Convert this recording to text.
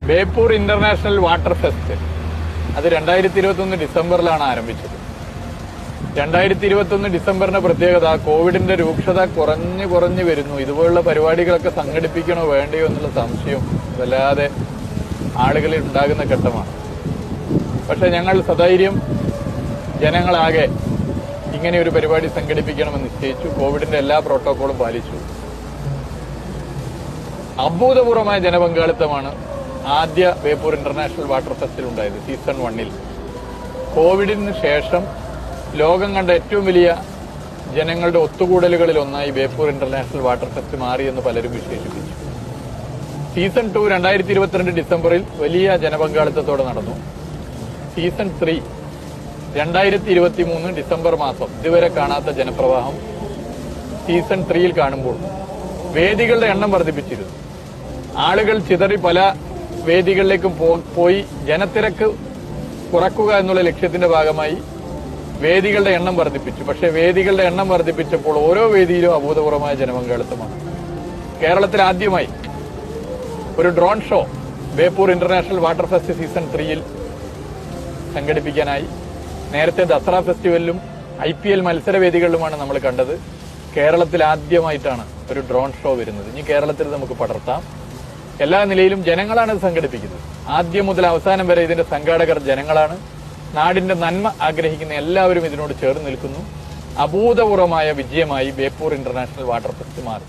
Beypore international water fest അത് 2021 ഡിസംബറിലാണ് ആരംഭിച്ചത്. 2021 ഡിസംബറിന്റെ പ്രത്യേകത കോവിഡിന്റെ രൂക്ഷത കുറഞ്ഞു വരുന്നു. ഇതുപോലുള്ള പരിപാടികളൊക്കെ സംഘടിപ്പിക്കണോ വേണ്ടയോ എന്നുള്ള സംശയം വല്ലാതെ ആളുകളിൽ ഉണ്ടാകുന്ന ഘട്ടമാണ്. പക്ഷെ ഞങ്ങൾ സധൈര്യം ജനങ്ങളാകെ ഇങ്ങനെ ഒരു പരിപാടി സംഘടിപ്പിക്കണമെന്ന് നിശ്ചയിച്ചു. കോവിഡിന്റെ എല്ലാ പ്രോട്ടോക്കോളും പാലിച്ചു. അഭൂതപൂർവമായ ജനപങ്കാളിത്തമാണ് ആദ്യ ബേപ്പൂർ ഇന്റർനാഷണൽ വാട്ടർ ഫെസ്റ്റിൽ ഉണ്ടായത്. സീസൺ 1 കോവിഡിന് ശേഷം ലോകം കണ്ട ഏറ്റവും വലിയ ജനങ്ങളുടെ ഒത്തുകൂടലുകളിൽ ഒന്നായി ബേപ്പൂർ ഇന്റർനാഷണൽ വാട്ടർ ഫെസ്റ്റ് മാറിയെന്ന് പലരും വിശേഷിപ്പിച്ചു. സീസൺ 2 2022 ഡിസംബറിൽ വലിയ ജനപങ്കാളിത്തത്തോടെ നടന്നു. സീസൺ 3 2023 ഡിസംബർ മാസം ഇതുവരെ കാണാത്ത ജനപ്രവാഹം സീസൺ 3 കാണുമ്പോൾ വേദികളുടെ എണ്ണം വർദ്ധിപ്പിച്ചിരുന്നു. ആളുകൾ ചിതറി പല വേദികളിലേക്കും പോയി ജനത്തിരക്ക് കുറക്കുക എന്നുള്ള ലക്ഷ്യത്തിന്റെ ഭാഗമായി വേദികളുടെ എണ്ണം വർദ്ധിപ്പിച്ചു. പക്ഷേ വേദികളുടെ എണ്ണം വർദ്ധിപ്പിച്ചപ്പോൾ ഓരോ വേദിയിലും അഭൂതപൂർവമായ ജനപങ്കാളിത്തമാണ്. കേരളത്തിൽ ആദ്യമായി ഒരു drone show Beypore international water fest season 3 സംഘടിപ്പിക്കാനായി. നേരത്തെ ദസറ ഫെസ്റ്റിവലിലും IPL മത്സരവേദികളിലുമാണ് നമ്മൾ കണ്ടത്. കേരളത്തിൽ ആദ്യമായിട്ടാണ് ഒരു ഡ്രോൺ ഷോ വരുന്നത്. ഇനി കേരളത്തിൽ നമുക്ക് പടർത്താം. എല്ലാ നിലയിലും ജനങ്ങളാണ് ഇത് സംഘടിപ്പിക്കുന്നത്. ആദ്യം മുതൽ അവസാനം വരെ ഇതിന്റെ സംഘാടകർ ജനങ്ങളാണ്. നാടിന്റെ നന്മ ആഗ്രഹിക്കുന്ന എല്ലാവരും ഇതിനോട് ചേർന്ന് നിൽക്കുന്നു. അഭൂതപൂർവമായ വിജയമായി ബേപ്പൂർ ഇന്റർനാഷണൽ വാട്ടർ ഫെസ്റ്റ് മാറി.